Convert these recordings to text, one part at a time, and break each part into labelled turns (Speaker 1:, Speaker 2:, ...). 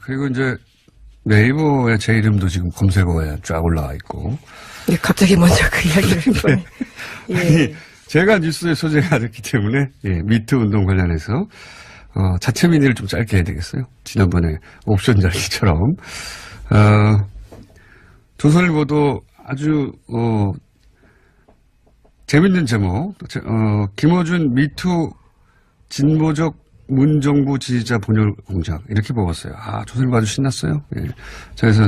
Speaker 1: 그리고 이제 네이버에 제 이름도 지금 검색어에 쫙 올라와 있고.
Speaker 2: 예, 갑자기 먼저 그 이야기를 꺼내. 예.
Speaker 1: 제가 뉴스에 소재가 됐기 때문에, 예, 미투 운동 관련해서, 자체 민의를 좀 짧게 해야 되겠어요. 지난번에 옵션 열기처럼. 조선일보도 아주, 재밌는 제목, 김어준 미투 진보적 문정부 지지자 분열 공작. 이렇게 뽑았어요. 조선일보 아주 신났어요. 예. 그래서,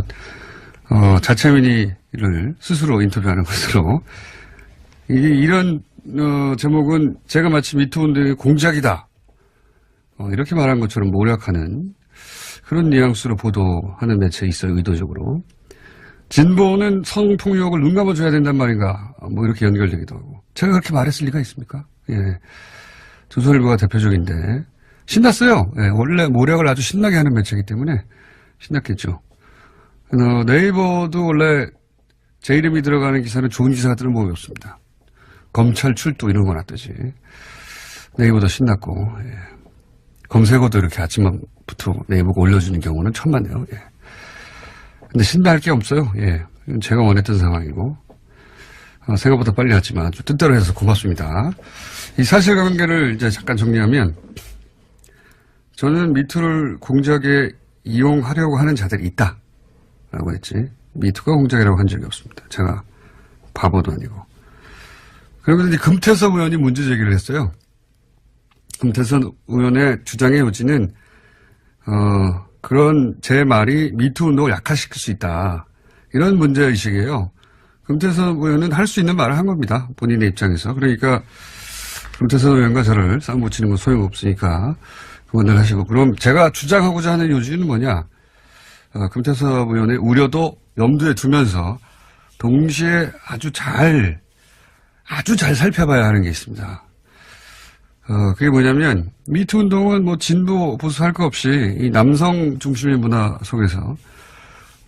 Speaker 1: 자체 민의를 스스로 인터뷰하는 것으로. 이런, 제목은 제가 마치 미투 운동의 공작이다. 이렇게 말한 것처럼 모략하는 그런 뉘앙스로 보도하는 매체에 있어요, 의도적으로. 진보는 성폭력을 눈 감아줘야 된단 말인가, 뭐 이렇게 연결되기도 하고. 제가 그렇게 말했을 리가 있습니까? 예. 조선일보가 대표적인데, 신났어요. 예. 원래 모략을 아주 신나게 하는 매체이기 때문에 신났겠죠. 네이버도 원래 제 이름이 들어가는 기사는 좋은 기사가 뜨는 법이 없습니다. 검찰 출두 이런 거나 뜨지. 네이버도 신났고, 예. 검색어도 이렇게 아침부터 네이버가 올려주는 경우는 천만에요. 예. 근데 신나할 게 없어요. 예. 제가 원했던 상황이고, 생각보다 빨리 왔지만 좀 뜻대로 해서 고맙습니다. 이 사실관계를 이제 잠깐 정리하면, 저는 미투를 공작에 이용하려고 하는 자들이 있다. 라고 했지. 미투가 공작이라고 한 적이 없습니다. 제가 바보도 아니고. 그러면서 이제 금태섭 의원이 문제 제기를 했어요. 금태섭 의원의 주장의 요지는, 그런 제 말이 미투 운동을 약화시킬 수 있다. 이런 문제의식이에요. 금태섭 의원은 할 수 있는 말을 한 겁니다. 본인의 입장에서. 그러니까 금태섭 의원과 저를 싸움 붙이는 건 소용없으니까 그만들 하시고. 그럼 제가 주장하고자 하는 요지는 뭐냐. 금태섭 의원의 우려도 염두에 두면서 동시에 아주 잘 살펴봐야 하는 게 있습니다. 그게 뭐냐면, 미투 운동은 뭐 진보, 보수 할 거 없이 이 남성 중심의 문화 속에서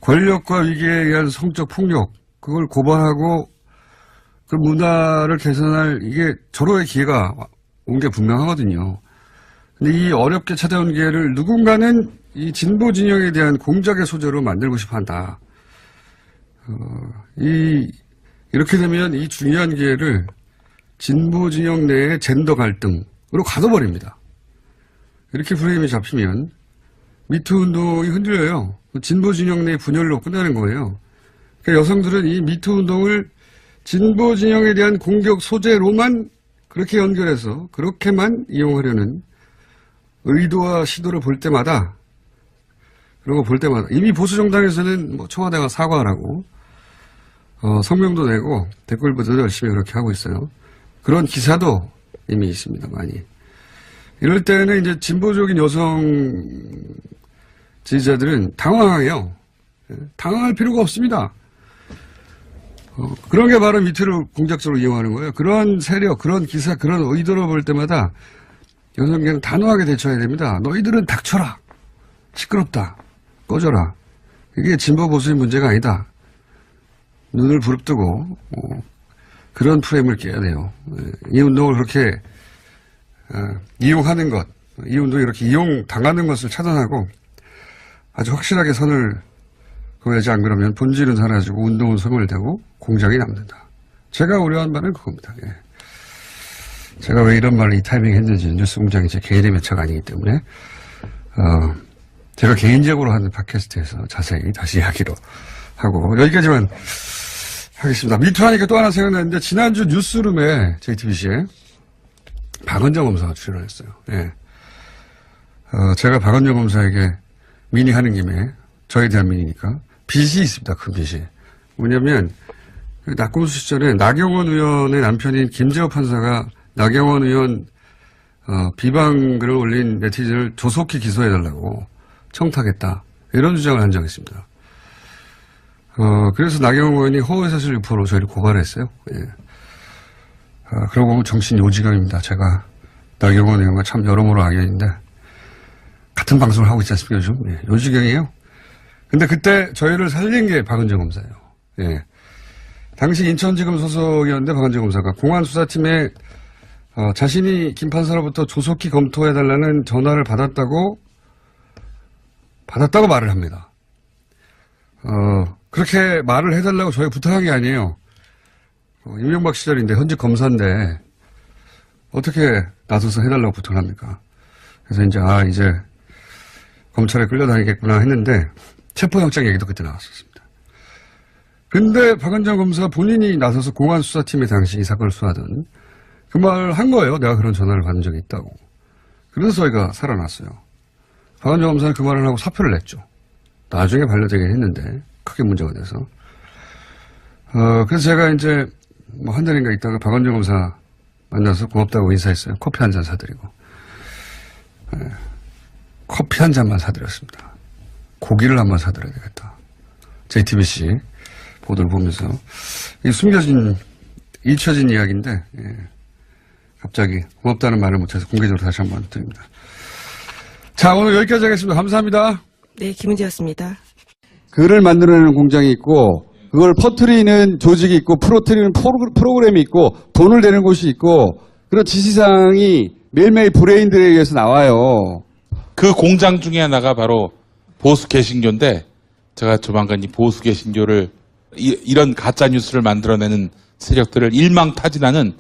Speaker 1: 권력과 위기에 의한 성적 폭력, 그걸 고발하고 그 문화를 개선할 이게 절호의 기회가 온 게 분명하거든요. 근데 이 어렵게 찾아온 기회를 누군가는 이 진보 진영에 대한 공작의 소재로 만들고 싶어 한다. 이렇게 되면 이 중요한 기회를 진보 진영 내의 젠더 갈등으로 가둬버립니다. 이렇게 프레임이 잡히면 미투 운동이 흔들려요. 진보 진영 내의 분열로 끝나는 거예요. 그러니까 여성들은 이 미투 운동을 진보 진영에 대한 공격 소재로만 그렇게 연결해서 그렇게만 이용하려는 의도와 시도를 볼 때마다, 그런 거 볼 때마다 이미 보수 정당에서는 뭐 청와대가 사과하라고 성명도 내고 댓글부터도 열심히 그렇게 하고 있어요. 그런 기사도 이미 있습니다, 많이. 이럴 때는 이제 진보적인 여성 지지자들은 당황해요. 당황할 필요가 없습니다. 그런 게 바로 미투를 공작적으로 이용하는 거예요. 그런 세력, 그런 기사, 그런 의도를 볼 때마다 여성계는 단호하게 대처해야 됩니다. 너희들은 닥쳐라. 시끄럽다. 꺼져라. 이게 진보 보수의 문제가 아니다. 눈을 부릅뜨고 그런 프레임을 깨야 돼요. 이 운동을 그렇게 이용하는 것, 이 운동이 이렇게 이용당하는 것을 차단하고 아주 확실하게 선을 그어야지, 안 그러면 본질은 사라지고 운동은 소멸되고 공작이 남는다. 제가 우려한 바는 그겁니다. 예. 제가 왜 이런 말을 이 타이밍에 했는지 뉴스공장이 제 개인의 매체가 아니기 때문에 제가 개인적으로 하는 팟캐스트에서 자세히 다시 이야기로 하고 여기까지만 하겠습니다. 미투 하니까 또 하나 생각나는데 지난주 뉴스룸에 JTBC에 박은정 검사가 출연을 했어요. 예. 제가 박은정 검사에게 민의하는 김에 저에 대한 민의니까 빚이 있습니다. 큰 빚이. 뭐냐면 낙검수 시절에 나경원 의원의 남편인 김재호 판사가 나경원 의원 비방글을 올린 네티즌을 조속히 기소해달라고 청탁했다. 이런 주장을 한 적이 있습니다. 그래서 나경원 의원이 허위사실 유포로 저희를 고발했어요. 예. 그러고 보면 정신 요지경입니다. 제가 나경원 의원과 참 여러모로 악연인데 같은 방송을 하고 있지 않습니까 요즘? 예. 요지경이에요. 근데 그때 저희를 살린 게 박은정 검사예요. 예. 당시 인천지검 소속이었는데 박은정 검사가 공안수사팀에 자신이 김 판사로부터 조속히 검토해달라는 전화를 받았다고 받았다고 말을 합니다. 그렇게 말을 해달라고 저희 부탁한 게 아니에요. 이명박 시절인데 현직 검사인데 어떻게 나서서 해달라고 부탁을 합니까? 그래서 이제 검찰에 끌려다니겠구나 했는데 체포영장 얘기도 그때 나왔었습니다. 근데 박은정 검사 본인이 나서서 공안수사팀에 당시 이 사건을 수사하던 그 말을 한 거예요. 내가 그런 전화를 받은 적이 있다고. 그래서 저희가 살아났어요. 박은정 검사는 그 말을 하고 사표를 냈죠. 나중에 반려되긴 했는데 크게 문제가 돼서. 그래서 제가 이제 뭐 한 달인가 있다가 박은정 검사 만나서 고맙다고 인사했어요. 커피 한 잔 사드리고. 커피 한 잔만 사드렸습니다. 고기를 한번 사드려야 되겠다. JTBC 보도를 보면서. 이 잊혀진 이야기인데, 갑자기 고맙다는 말을 못해서 공개적으로 다시 한번 드립니다. 자, 오늘 여기까지 하겠습니다. 감사합니다.
Speaker 2: 네, 김은지였습니다.
Speaker 3: 글을 만들어내는 공장이 있고 그걸 퍼뜨리는 조직이 있고 풀어뜨리는 프로그램이 있고 돈을 내는 곳이 있고 그런 지시사항이 매일매일 브레인들에 의해서 나와요.
Speaker 4: 그 공장 중에 하나가 바로 보수 개신교인데 제가 조만간 이 보수 개신교를 이런 가짜 뉴스를 만들어내는 세력들을 일망타진하는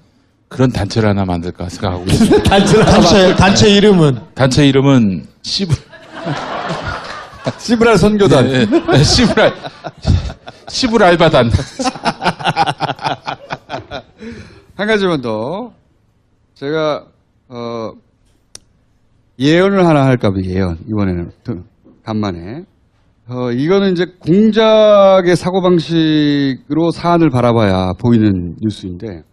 Speaker 4: 그런 단체를 하나 만들까 생각하고 있습니다.
Speaker 5: 단체 이름은?
Speaker 4: 단체 이름은
Speaker 3: 시브랄 선교단.
Speaker 4: 네, 시브랄바단.
Speaker 3: 한 가지만 더. 제가, 예언을 하나 할까 봐, 예언. 이번에는, 간만에. 이거는 이제 공작의 사고방식으로 사안을 바라봐야 보이는 뉴스인데,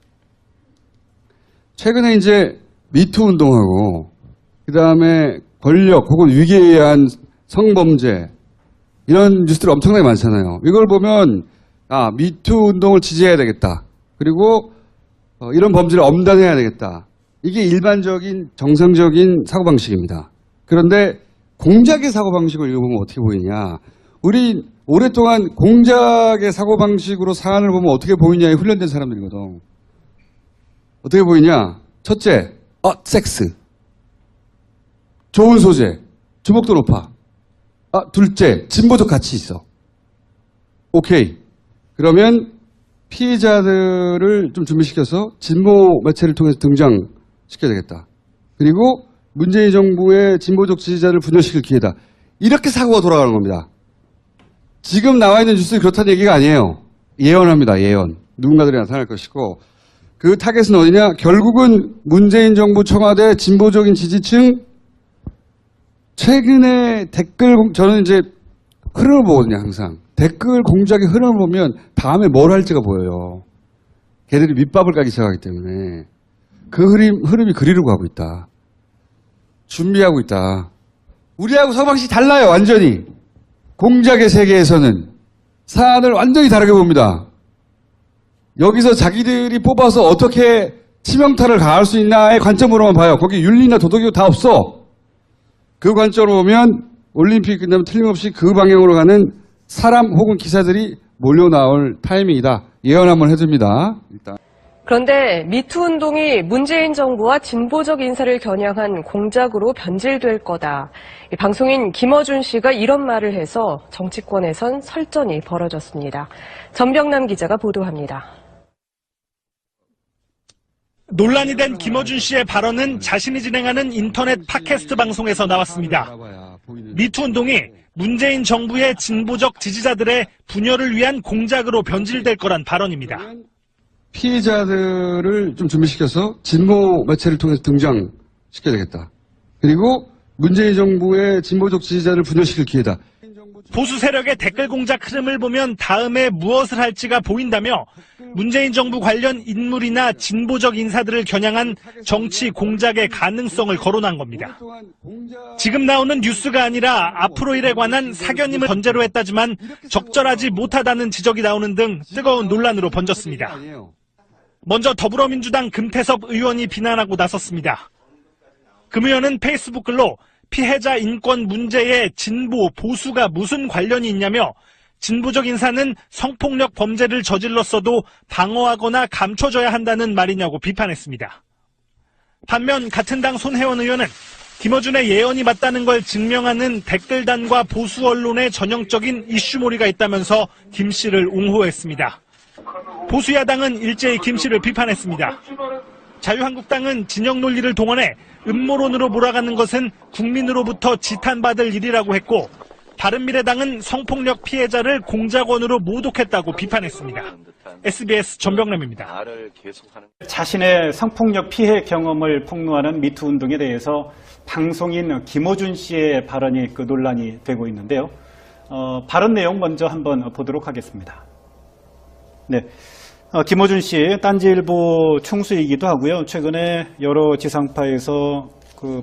Speaker 3: 최근에 이제 미투 운동하고, 그 다음에 권력 혹은 위기에 의한 성범죄, 이런 뉴스들이 엄청나게 많잖아요. 이걸 보면, 미투 운동을 지지해야 되겠다. 그리고, 이런 범죄를 엄단해야 되겠다. 이게 일반적인 정상적인 사고방식입니다. 그런데 공작의 사고방식을 읽어보면 어떻게 보이냐. 우리 오랫동안 공작의 사고방식으로 사안을 보면 어떻게 보이냐에 훈련된 사람들이거든. 어떻게 보이냐. 첫째, 섹스. 좋은 소재. 주목도 높아. 둘째, 진보적 가치 있어. 오케이. 그러면 피해자들을 좀 준비시켜서 진보 매체를 통해서 등장시켜야 되겠다. 그리고 문재인 정부의 진보적 지지자를 분열시킬 기회다. 이렇게 사고가 돌아가는 겁니다. 지금 나와 있는 뉴스는 그렇다는 얘기가 아니에요. 예언합니다. 예언. 누군가들이 나타날 것이고 그 타겟은 어디냐? 결국은 문재인 정부 청와대 진보적인 지지층 최근에 저는 이제 흐름을 보거든요. 항상. 댓글 공작의 흐름을 보면 다음에 뭘 할지가 보여요. 걔들이 밑밥을 까기 시작하기 때문에 그 흐름이 그리로 가고 있다. 준비하고 있다. 우리하고 사고방식이 달라요. 완전히. 공작의 세계에서는 사안을 완전히 다르게 봅니다. 여기서 자기들이 뽑아서 어떻게 치명타를 가할 수 있나의 관점으로만 봐요. 거기 윤리나 도덕이 다 없어. 그 관점으로 보면 올림픽 끝나면 틀림없이 그 방향으로 가는 사람 혹은 기사들이 몰려 나올 타이밍이다. 예언 한번 해줍니다. 일단.
Speaker 2: 그런데 미투 운동이 문재인 정부와 진보적 인사를 겨냥한 공작으로 변질될 거다. 방송인 김어준 씨가 이런 말을 해서 정치권에선 설전이 벌어졌습니다. 전병남 기자가 보도합니다.
Speaker 6: 논란이 된 김어준 씨의 발언은 자신이 진행하는 인터넷 팟캐스트 방송에서 나왔습니다. 미투 운동이 문재인 정부의 진보적 지지자들의 분열을 위한 공작으로 변질될 거란 발언입니다.
Speaker 3: 피해자들을 좀 준비시켜서 진보 매체를 통해서 등장시켜야 되겠다. 그리고 문재인 정부의 진보적 지지자를 분열시킬 기회다.
Speaker 6: 보수 세력의 댓글 공작 흐름을 보면 다음에 무엇을 할지가 보인다며 문재인 정부 관련 인물이나 진보적 인사들을 겨냥한 정치 공작의 가능성을 거론한 겁니다. 지금 나오는 뉴스가 아니라 앞으로 일에 관한 사견임을 전제로 했다지만 적절하지 못하다는 지적이 나오는 등 뜨거운 논란으로 번졌습니다. 먼저 더불어민주당 금태섭 의원이 비난하고 나섰습니다. 금 의원은 페이스북 글로 피해자 인권 문제에 진보, 보수가 무슨 관련이 있냐며 진보적 인사는 성폭력 범죄를 저질렀어도 방어하거나 감춰줘야 한다는 말이냐고 비판했습니다. 반면 같은 당 손혜원 의원은 김어준의 예언이 맞다는 걸 증명하는 댓글단과 보수 언론의 전형적인 이슈몰이가 있다면서 김 씨를 옹호했습니다. 보수 야당은 일제히 김 씨를 비판했습니다. 자유한국당은 진영 논리를 동원해 음모론으로 몰아가는 것은 국민으로부터 지탄받을 일이라고 했고, 바른미래당은 성폭력 피해자를 공작원으로 모독했다고 비판했습니다. SBS 전병남입니다.
Speaker 7: 자신의 성폭력 피해 경험을 폭로하는 미투 운동에 대해서 방송인 김어준 씨의 발언이 논란이 되고 있는데요. 발언 내용 먼저 한번 보도록 하겠습니다. 네. 김어준 씨, 딴지일보 총수이기도 하고요. 최근에 여러 지상파에서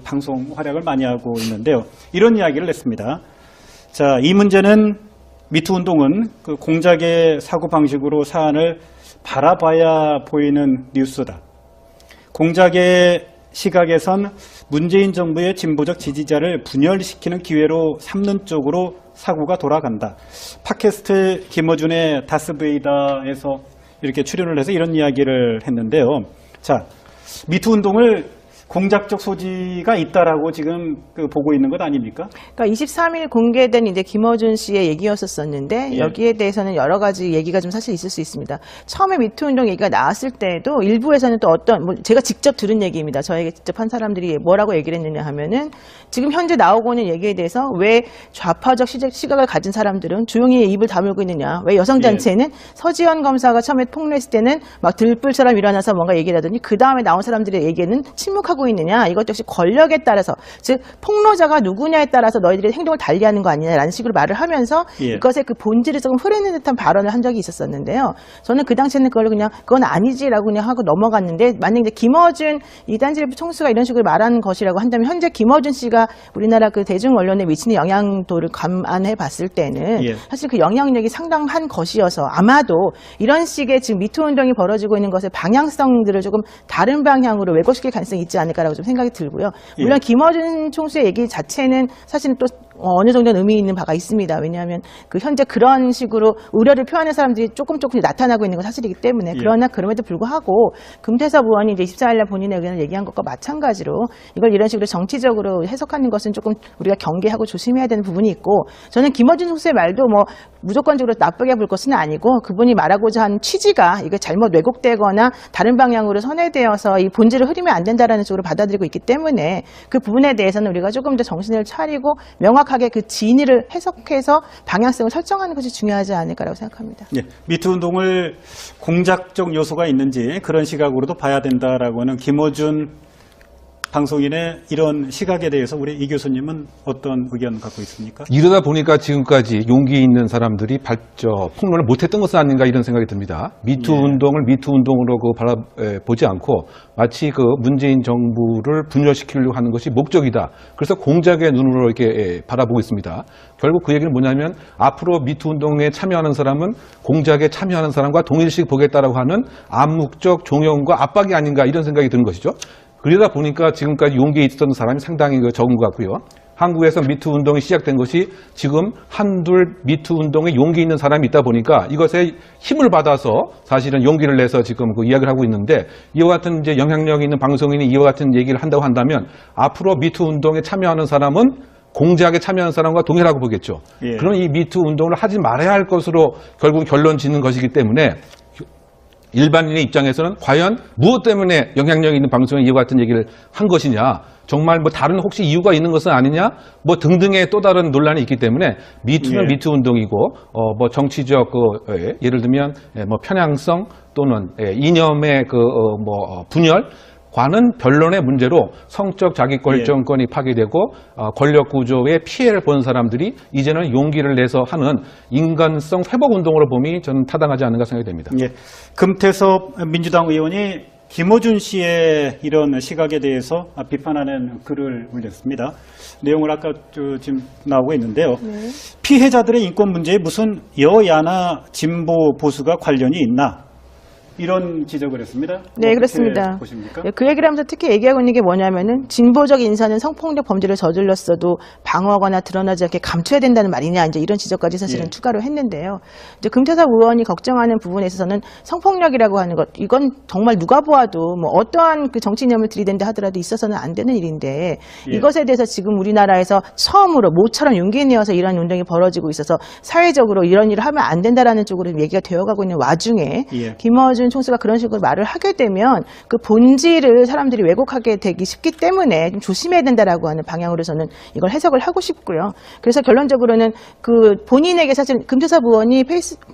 Speaker 7: 방송 활약을 많이 하고 있는데요. 이런 이야기를 했습니다. 자, 이 문제는 미투 운동은 공작의 사고 방식으로 사안을 바라봐야 보이는 뉴스다. 공작의 시각에선 문재인 정부의 진보적 지지자를 분열시키는 기회로 삼는 쪽으로 사고가 돌아간다. 팟캐스트 김어준의 다스베이다에서 이렇게 출연을 해서 이런 이야기를 했는데요. 자, 미투 운동을 공작적 소지가 있다라고 지금 보고 있는 것 아닙니까?
Speaker 8: 그러니까 23일 공개된 이제 김어준 씨의 얘기였었는데,
Speaker 7: 예.
Speaker 8: 여기에 대해서는 여러 가지 얘기가 좀 사실 있을 수 있습니다. 처음에 미투 운동 얘기가 나왔을 때도 일부에서는 또 제가 직접 들은 얘기입니다. 저에게 직접 한 사람들이 뭐라고 얘기를 했느냐 하면은, 지금 현재 나오고 있는 얘기에 대해서 왜 좌파적 시각을 가진 사람들은 조용히 입을 다물고 있느냐, 왜 여성단체는 서지현 검사가 처음에 폭로했을 때는 막 들불처럼 일어나서 뭔가 얘기를 하더니 그 다음에 나온 사람들의 얘기는 침묵하고 있느냐, 이것 역시 권력에 따라서, 즉 폭로자가 누구냐에 따라서 너희들의 행동을 달리하는 거 아니냐라는 식으로 말을 하면서
Speaker 7: 예.
Speaker 8: 이것의 그 본질을 조금 흐리는 듯한 발언을 한 적이 있었었는데요. 저는 그 당시에는 그건 아니지라고 그냥 하고 넘어갔는데, 만약에 김어준 이 딴지일보 총수가 이런 식으로 말하는 것이라고 한다면, 현재 김어준 씨가 우리나라 대중 언론에 미치는 영향도를 감안해 봤을 때는
Speaker 7: 예.
Speaker 8: 사실 그 영향력이 상당한 것이어서, 아마도 이런 식의 지금 미투 운동이 벌어지고 있는 것의 방향성들을 조금 다른 방향으로 왜곡시킬 가능성이 있지 않을까라고 좀 생각이 들고요. 물론
Speaker 7: 예.
Speaker 8: 김어준 총수의 얘기 자체는 사실은 또 어느 정도는 의미 있는 바가 있습니다. 왜냐하면 현재 그런 식으로 우려를 표하는 사람들이 조금 나타나고 있는 건 사실이기 때문에.
Speaker 7: 예.
Speaker 8: 그러나 그럼에도 불구하고 금태섭 의원이 이제 24일날 본인의 의견을 얘기한 것과 마찬가지로 이걸 이런 식으로 정치적으로 해석하는 것은 조금 우리가 경계하고 조심해야 되는 부분이 있고, 저는 김어준 총수의 말도 무조건적으로 나쁘게 볼 것은 아니고, 그분이 말하고자 한 취지가 이게 잘못 왜곡되거나 다른 방향으로 선회되어서 이 본질을 흐리면 안 된다라는 쪽으로 받아들이고 있기 때문에, 그 부분에 대해서는 우리가 조금 더 정신을 차리고 명확하게 그 진위를 해석해서 방향성을 설정하는 것이 중요하지 않을까라고 생각합니다.
Speaker 7: 예. 미투 운동을 공작적 요소가 있는지 그런 시각으로도 봐야 된다라고는 김어준 방송인의 이런 시각에 대해서 우리 이 교수님은 어떤 의견 갖고 있습니까?
Speaker 9: 이러다 보니까 지금까지 용기 있는 사람들이 폭로를 못했던 것은 아닌가, 이런 생각이 듭니다. 미투
Speaker 7: 예.
Speaker 9: 운동을 미투 운동으로 바라보지 않고 마치 문재인 정부를 분열시키려고 하는 것이 목적이다. 그래서 공작의 눈으로 이렇게 바라보고 있습니다. 결국 그 얘기는 뭐냐면, 앞으로 미투 운동에 참여하는 사람은 공작에 참여하는 사람과 동일시 보겠다라고 하는 암묵적 종용과 압박이 아닌가, 이런 생각이 드는 것이죠. 그러다 보니까 지금까지 용기 있었던 사람이 상당히 적은 것 같고요. 한국에서 미투 운동이 시작된 것이 지금 한둘 미투 운동에 용기 있는 사람이 있다 보니까 이것에 힘을 받아서 사실은 용기를 내서 지금 이야기를 하고 있는데, 이와 같은 이제 영향력 있는 방송인이 이와 같은 얘기를 한다고 한다면, 앞으로 미투 운동에 참여하는 사람은 공작에 참여하는 사람과 동일하고 보겠죠.
Speaker 7: 예.
Speaker 9: 그럼 이 미투 운동을 하지 말아야 할 것으로 결국 결론 짓는 것이기 때문에, 일반인의 입장에서는 과연 무엇 때문에 영향력 있는 방송에 이와 같은 얘기를 한 것이냐, 정말 다른 혹시 이유가 있는 것은 아니냐, 등등의 또 다른 논란이 있기 때문에, 미투는
Speaker 7: 예.
Speaker 9: 미투 운동이고, 정치적 예를 들면 편향성 또는 이념의 분열 과는 변론의 문제로 성적 자기결정권이 파괴되고 권력 구조의 피해를 본 사람들이 이제는 용기를 내서 하는 인간성 회복 운동으로 봄이 저는 타당하지 않는가 생각이 됩니다.
Speaker 7: 예. 금태섭 민주당 의원이 김어준 씨의 이런 시각에 대해서 비판하는 글을 올렸습니다. 내용을 아까 지금 나오고 있는데요. 피해자들의 인권 문제에 무슨 여야나 진보 보수가 관련이 있나? 이런 지적을 했습니다.
Speaker 8: 네,
Speaker 7: 어떻게
Speaker 8: 그렇습니다.
Speaker 7: 보십니까?
Speaker 8: 그 얘기를 하면서 특히 얘기하고 있는 게 뭐냐면은 진보적 인사는 성폭력 범죄를 저질렀어도 방어하거나 드러나지 않게 감춰야 된다는 말이냐 이제 이런 지적까지 사실은
Speaker 7: 예.
Speaker 8: 추가로 했는데요. 이제 금태섭 의원이 걱정하는 부분에 있어서는 성폭력이라고 하는 것 이건 정말 누가 보아도 뭐 어떠한 그 정치 이념을 들이댄다 하더라도 있어서는 안 되는 일인데
Speaker 7: 예.
Speaker 8: 이것에 대해서 지금 우리나라에서 처음으로 모처럼 용기 내어서 이런 운동이 벌어지고 있어서 사회적으로 이런 일을 하면 안 된다라는 쪽으로 얘기가 되어가고 있는 와중에
Speaker 7: 예.
Speaker 8: 김어준 총수가 그런 식으로 말을 하게 되면 그 본질을 사람들이 왜곡하게 되기 쉽기 때문에 좀 조심해야 된다라고 하는 방향으로 저는 이걸 해석을 하고 싶고요. 그래서 결론적으로는 그 본인에게 사실 금태섭 의원이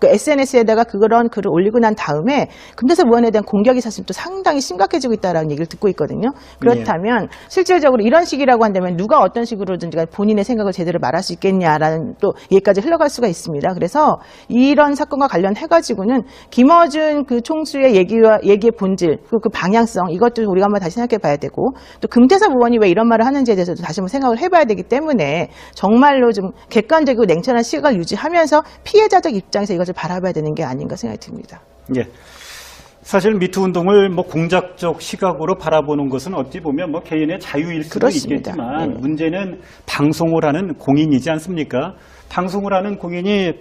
Speaker 8: SNS에다가 그런 글을 올리고 난 다음에 금태섭 의원에 대한 공격이 사실 또 상당히 심각해지고 있다라는 얘기를 듣고 있거든요. 그렇다면 실질적으로 이런 식이라고 한다면 누가 어떤 식으로든지 본인의 생각을 제대로 말할 수 있겠냐라는 또 얘기까지 흘러갈 수가 있습니다. 그래서 이런 사건과 관련해가지고는 김어준 그 총수의 얘기의 본질, 그 방향성, 이것도 우리가 한번 다시 생각해 봐야 되고, 또 금태섭 의원이 왜 이런 말을 하는지에 대해서도 다시 한번 생각을 해봐야 되기 때문에 정말로 좀 객관적이고 냉철한 시각을 유지하면서 피해자적 입장에서 이것을 바라봐야 되는 게 아닌가 생각이 듭니다.
Speaker 7: 예. 사실 미투 운동을 뭐 공작적 시각으로 바라보는 것은 어찌 보면 뭐 개인의 자유일 수도
Speaker 8: 그렇습니다.
Speaker 7: 있겠지만 문제는 방송을 하는 공인이지 않습니까? 방송을 하는 공인이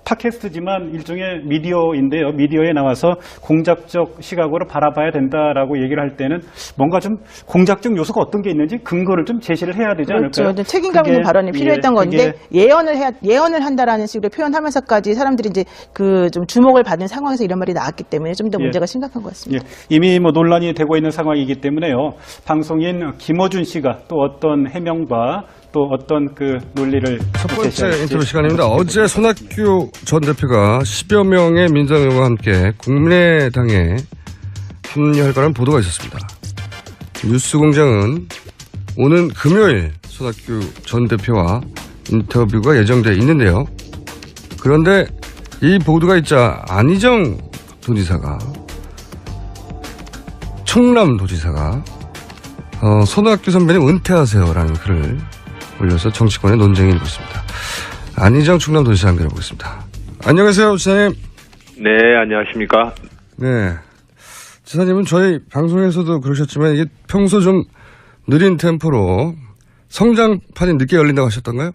Speaker 7: 팟캐스트지만 일종의 미디어인데요. 미디어에 나와서 공작적 시각으로 바라봐야 된다라고 얘기를 할 때는 뭔가 좀 공작적 요소가 어떤 게 있는지 근거를 좀 제시를 해야 되지
Speaker 8: 그렇죠.
Speaker 7: 않을까요?
Speaker 8: 책임감 있는 발언이 필요했던 건데 예언을 한다라는 식으로 표현하면서까지 사람들이 이제 그 좀 주목을 받는 상황에서 이런 말이 나왔기 때문에 좀 더 문제가 심각한 것 같습니다.
Speaker 7: 예. 이미 뭐 논란이 되고 있는 상황이기 때문에요. 방송인 김어준 씨가 또 어떤 해명과 또 어떤 그 논리를
Speaker 1: 첫 번째 인터뷰 시간입니다. 어제 손학규 전 대표가 10여 명의 민주당 의원과 함께 국민의당에 합류할 거라는 보도가 있었습니다. 뉴스공장은 오는 금요일 손학규 전 대표와 인터뷰가 예정되어 있는데요. 그런데 이 보도가 있자 안희정 도지사가 충남도지사가 손학규 선배님 은퇴하세요라는 글을 올려서 정치권의 논쟁이 일고 있습니다. 안희정 충남도지사 연결해보겠습니다. 안녕하세요, 지사님.
Speaker 10: 네, 안녕하십니까.
Speaker 1: 네. 지사님은 저희 방송에서도 그러셨지만 이게 평소 좀 느린 템포로 성장판이 늦게 열린다고 하셨던가요?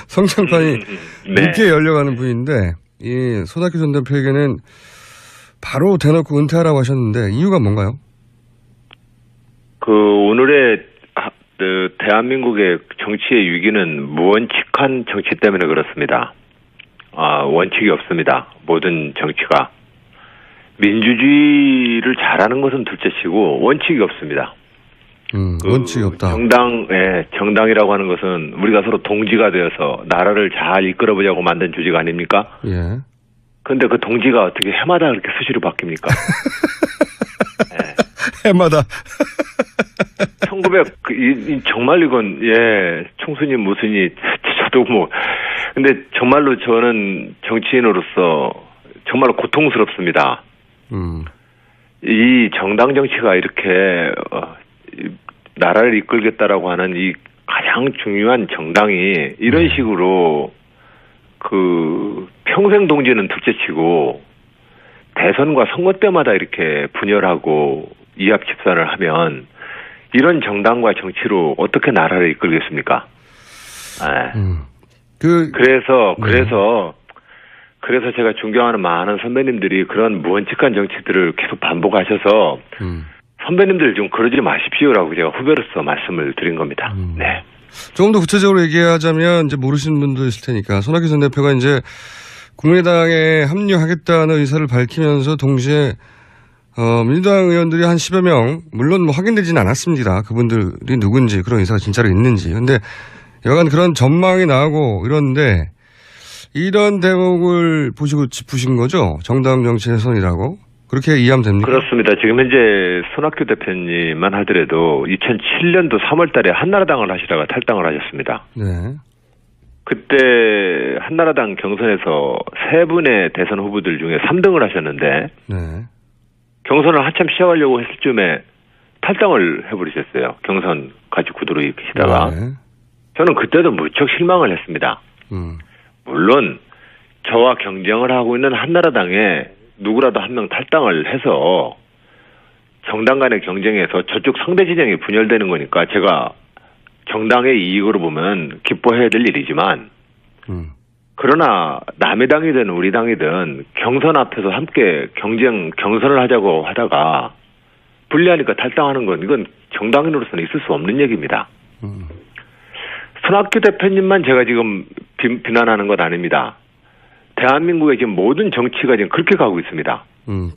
Speaker 1: 성장판이
Speaker 10: 네.
Speaker 1: 늦게 열려가는 분인데 이 손학규 전 대표에게는 바로 대놓고 은퇴하라고 하셨는데 이유가 뭔가요?
Speaker 10: 오늘의 대한민국의 정치의 위기는 무원칙한 정치 때문에 그렇습니다. 원칙이 없습니다. 모든 정치가. 민주주의를 잘하는 것은 둘째치고 원칙이 없습니다.
Speaker 1: 원칙이 없다.
Speaker 10: 정당이라고 하는 것은 우리가 서로 동지가 되어서 나라를 잘 이끌어보자고 만든 조직 아닙니까?
Speaker 1: 예.
Speaker 10: 그런데 그 동지가 어떻게 해마다 그렇게 수시로 바뀝니까? 네.
Speaker 1: 해마다.
Speaker 10: 정말 이건, 총수님 무슨이, 저도 근데 정말로 저는 정치인으로서 정말 고통스럽습니다. 이 정당 정치가 이렇게, 나라를 이끌겠다라고 하는 이 가장 중요한 정당이 이런 식으로 평생 동지는 둘째치고 대선과 선거 때마다 이렇게 분열하고 이합 집산을 하면 이런 정당과 정치로 어떻게 나라를 이끌겠습니까? 그래서 제가 존경하는 많은 선배님들이 그런 무원칙한 정치들을 계속 반복하셔서 선배님들 좀 그러지 마십시오라고 제가 후배로서 말씀을 드린 겁니다. 네.
Speaker 1: 조금 더 구체적으로 얘기하자면 이제 모르시는 분도 있을 테니까 손학규 전 대표가 이제 국민의당에 합류하겠다는 의사를 밝히면서 동시에 민주당 의원들이 한 10여 명, 물론 확인되지는 않았습니다. 그분들이 누군지, 그런 의사가 진짜로 있는지. 근데 여간 그런 전망이 나오고 이런데, 이런 대목을 보시고 짚으신 거죠? 정당 정치 훼손이라고? 그렇게 이해하면 됩니까?
Speaker 10: 그렇습니다. 지금 현재 손학규 대표님만 하더라도 2007년도 3월 달에 한나라당을 하시다가 탈당을 하셨습니다.
Speaker 1: 네.
Speaker 10: 그때 한나라당 경선에서 3분의 대선 후보들 중에 3등을 하셨는데,
Speaker 1: 네.
Speaker 10: 경선을 한참 시작하려고 했을 쯤에 탈당을 해버리셨어요. 경선 같이 구도로 계시다가.
Speaker 1: 네.
Speaker 10: 저는 그때도 무척 실망을 했습니다. 물론 저와 경쟁을 하고 있는 한나라당에 누구라도 한 명 탈당을 해서 정당 간의 경쟁에서 저쪽 상대 진영이 분열되는 거니까 제가 정당의 이익으로 보면 기뻐해야 될 일이지만 그러나 남의 당이든 우리 당이든 경선 앞에서 함께 경선을 하자고 하다가 불리하니까 탈당하는 건 이건 정당인으로서는 있을 수 없는 얘기입니다. 손학규 대표님만 제가 지금 비난하는 것 아닙니다. 대한민국의 지금 모든 정치가 지금 그렇게 가고 있습니다.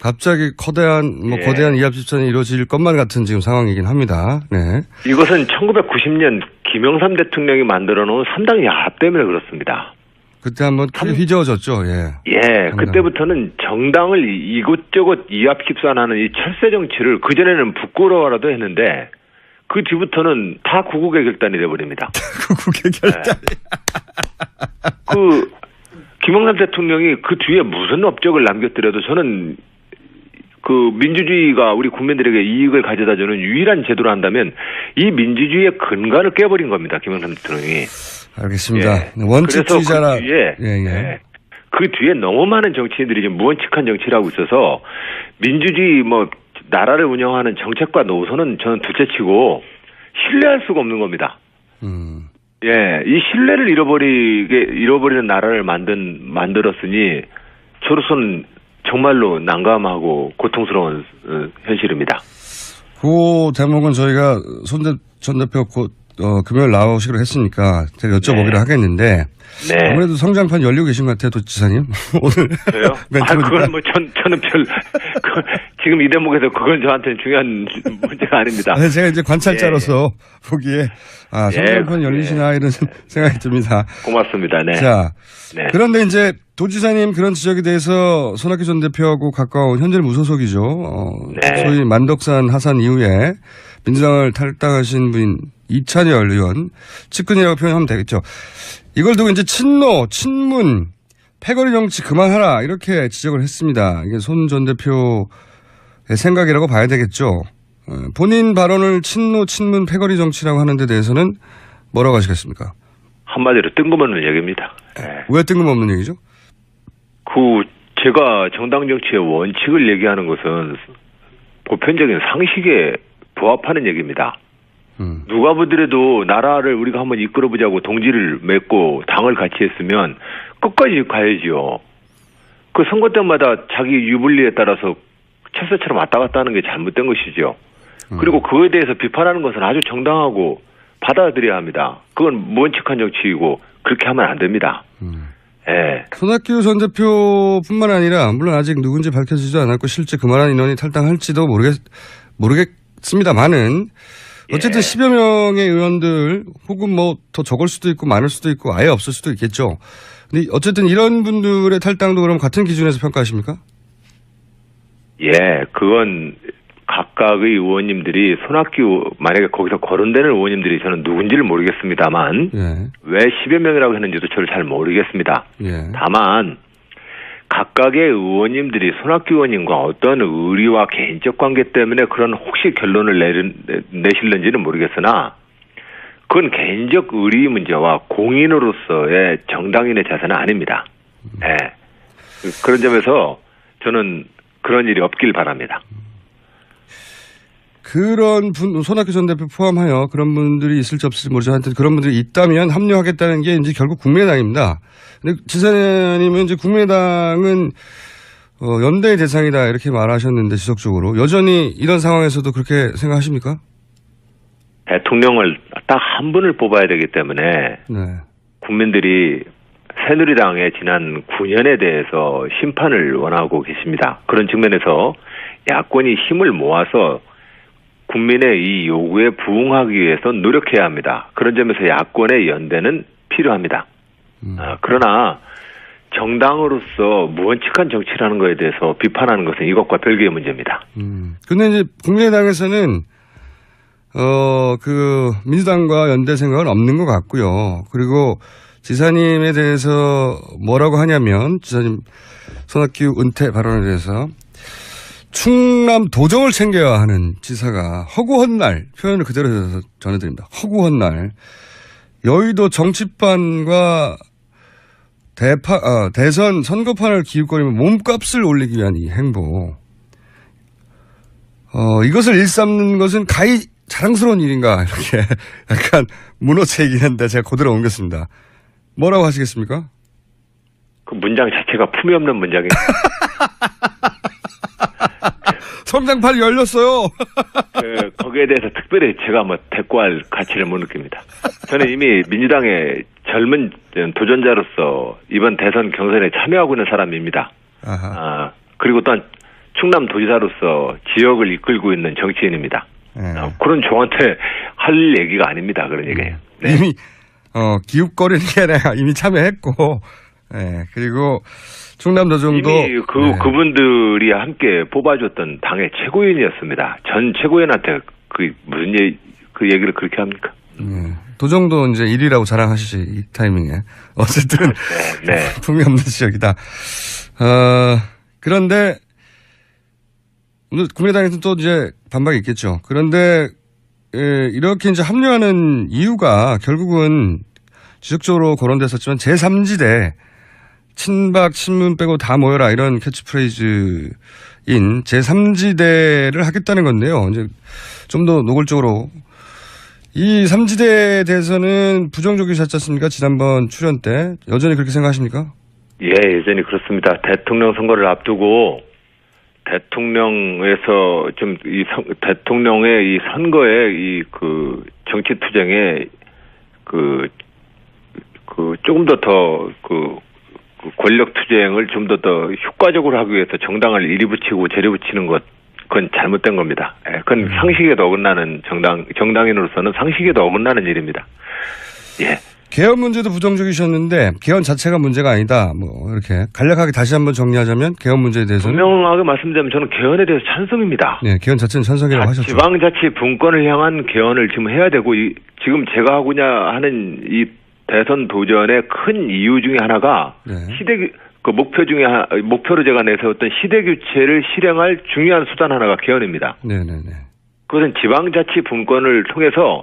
Speaker 1: 갑자기 거대한 이합집산이 이루어질 것만 같은 지금 상황이긴 합니다. 네.
Speaker 10: 이것은 1990년 김영삼 대통령이 만들어 놓은 3당 야합 때문에 그렇습니다.
Speaker 1: 그때 한번 크게 휘저어졌죠.
Speaker 10: 예, 그때부터는 정당을 이곳저곳 이합집산하는 이 철새 정치를 그전에는 부끄러워라도 했는데 그 뒤부터는 다 구국의 결단이 돼버립니다.
Speaker 1: 구국의 결단이.
Speaker 10: 김영삼 대통령이 그 뒤에 무슨 업적을 남겼더라도 저는 그 민주주의가 우리 국민들에게 이익을 가져다주는 유일한 제도로 한다면 이 민주주의의 근간을 깨버린 겁니다. 김영삼 대통령이.
Speaker 1: 알겠습니다. 원칙주의자라.
Speaker 10: 그 뒤에 너무 많은 정치인들이 지금 무원칙한 정치를 하고 있어서 민주주의 나라를 운영하는 정책과 노선은 저는 둘째치고 신뢰할 수가 없는 겁니다. 이 신뢰를 잃어버리는 나라를 만들었으니 저로서는 정말로 난감하고 고통스러운 현실입니다.
Speaker 1: 그 대목은 저희가 전 대표 금요일 나오시기로 했으니까 제가 여쭤보기로 하겠는데 아무래도 성장판 열리고 계신 것 같아요, 도지사님. 오늘
Speaker 10: 저요? 그건 저는 지금 이 대목에서 그건 저한테는 중요한 문제가 아닙니다.
Speaker 1: 제가 이제 관찰자로서 보기에 성장판 열리시나 이런 생각이 듭니다.
Speaker 10: 고맙습니다. 네.
Speaker 1: 자, 그런데 이제 도지사님 그런 지적에 대해서 손학규 전 대표하고 가까운 현재는 무소속이죠. 소위 만덕산 하산 이후에 민주당을 탈당하신 분인 이찬열 의원, 측근이라고 표현하면 되겠죠. 이걸 두고 이제 친문, 패거리 정치 그만하라 이렇게 지적을 했습니다. 이게 손 전 대표의 생각이라고 봐야 되겠죠. 본인 발언을 친문, 패거리 정치라고 하는 데 대해서는 뭐라고 하시겠습니까?
Speaker 10: 한마디로 뜬금없는 얘기입니다.
Speaker 1: 왜 뜬금없는 얘기죠?
Speaker 10: 제가 정당 정치의 원칙을 얘기하는 것은 보편적인 상식에 부합하는 얘기입니다. 누가 보더라도 나라를 우리가 한번 이끌어보자고 동지를 맺고 당을 같이 했으면 끝까지 가야지요. 그 선거 때마다 자기 유불리에 따라서 철새처럼 왔다 갔다 하는 게 잘못된 것이죠. 그리고 그거에 대해서 비판하는 것은 아주 정당하고 받아들여야 합니다. 그건 무원칙한 정치이고 그렇게 하면 안 됩니다.
Speaker 1: 손학규 전 대표뿐만 아니라 물론 아직 누군지 밝혀지지도 않았고 실제 그만한 인원이 탈당할지도 모르겠습니다만은 어쨌든 10여 명의 의원들 혹은 더 적을 수도 있고 많을 수도 있고 아예 없을 수도 있겠죠. 근데 어쨌든 이런 분들의 탈당도 그럼 같은 기준에서 평가하십니까?
Speaker 10: 그건 각각의 의원님들이 만약에 거기서 거론되는 의원님들이 저는 누군지를 모르겠습니다만 왜 10여 명이라고 했는지도 저를 잘 모르겠습니다. 다만 각각의 의원님들이 손학규 의원님과 어떤 의리와 개인적 관계 때문에 그런 혹시 결론을 내실는지는 모르겠으나 그건 개인적 의리 문제와 공인으로서의 정당인의 자세는 아닙니다. 그런 점에서 저는 그런 일이 없길 바랍니다.
Speaker 1: 그런 손학규 전 대표 포함하여 그런 분들이 있을지 없을지 모르지만 하여튼 그런 분들이 있다면 합류하겠다는 게 이제 결국 국민의당입니다. 근데 지사님은 이제 국민의당은 연대의 대상이다 이렇게 말하셨는데 지속적으로 여전히 이런 상황에서도 그렇게 생각하십니까?
Speaker 10: 대통령을 딱 한 분을 뽑아야 되기 때문에 국민들이 새누리당의 지난 9년에 대해서 심판을 원하고 계십니다. 그런 측면에서 야권이 힘을 모아서 국민의 이 요구에 부응하기 위해서 노력해야 합니다. 그런 점에서 야권의 연대는 필요합니다. 그러나 정당으로서 무원칙한 정치라는 것에 대해서 비판하는 것은 이것과 별개의 문제입니다.
Speaker 1: 근데 이제 국민의당에서는 민주당과 연대 생각은 없는 것 같고요. 그리고 지사님에 대해서 뭐라고 하냐면 지사님 손학규 은퇴 발언에 대해서 충남 도정을 챙겨야 하는 지사가 허구한 날 표현을 그대로 해서 전해드립니다. 허구한 날 여의도 정치판과 대선 선거판을 기웃거리며 몸값을 올리기 위한 이 행보. 이것을 일삼는 것은 가히 자랑스러운 일인가, 이렇게 약간 문어체이긴 한데 제가 그대로 옮겼습니다. 뭐라고 하시겠습니까?
Speaker 10: 그 문장 자체가 품이 없는 문장입니다.
Speaker 1: 성장판이 열렸어요.
Speaker 10: 거기에 대해서 특별히 제가 뭐 대꾸할 가치를 못 느낍니다. 저는 이미 민주당의 젊은 도전자로서 이번 대선 경선에 참여하고 있는 사람입니다. 그리고 또한 충남 도지사로서 지역을 이끌고 있는 정치인입니다. 그런 저한테 할 얘기가 아닙니다. 그런 얘기예요. 네.
Speaker 1: 이미 기웃거리는 게 아니라 이미 참여했고, 그리고 충남도정도
Speaker 10: 이미 그분들이 함께 뽑아줬던 당의 최고위원이었습니다. 전 최고위원한테 그 얘기를 그렇게 합니까?
Speaker 1: 도정도 이제 1위라고 자랑하시지, 이 타이밍에. 어쨌든
Speaker 10: 네.
Speaker 1: 품이 없는 지역이다. 그런데 오늘 국민의당에서는 또 이제 반박이 있겠죠. 그런데 이렇게 이제 합류하는 이유가 결국은 지속적으로 거론됐었지만 제3지대 친박 친문 빼고 다 모여라 이런 캐치프레이즈인 제3지대를 하겠다는 건데요. 이제 좀 더 노골적으로 이 3지대에 대해서는 부정적이셨지 않습니까? 지난번 출연 때 여전히 그렇게 생각하십니까?
Speaker 10: 예, 여전히 그렇습니다. 대통령 선거를 앞두고 대통령에서 좀 대통령의 이 선거에 이 그 정치 투쟁에 조금 더 권력 투쟁을 좀 더 효과적으로 하기 위해서 정당을 이리 붙이고 저리 붙이는 것, 그건 잘못된 겁니다. 그건 상식에도 어긋나는 정당인으로서는 상식에도 어긋나는 일입니다. 예.
Speaker 1: 개헌 문제도 부정적이셨는데 개헌 자체가 문제가 아니다. 뭐 이렇게 간략하게 다시 한번 정리하자면 개헌 문제에 대해서는
Speaker 10: 분명하게 말씀드리면 저는 개헌에 대해서 찬성입니다.
Speaker 1: 네, 개헌 자체는 찬성이라고 하셨죠.
Speaker 10: 지방자치 분권을 향한 개헌을 지금 해야 되고 지금 제가 하고자 하는 이 대선 도전의 큰 이유 중에 하나가 목표로 제가 내세웠던 시대 교체를 실행할 중요한 수단 하나가 개헌입니다.
Speaker 1: 네네네.
Speaker 10: 그것은 지방자치 분권을 통해서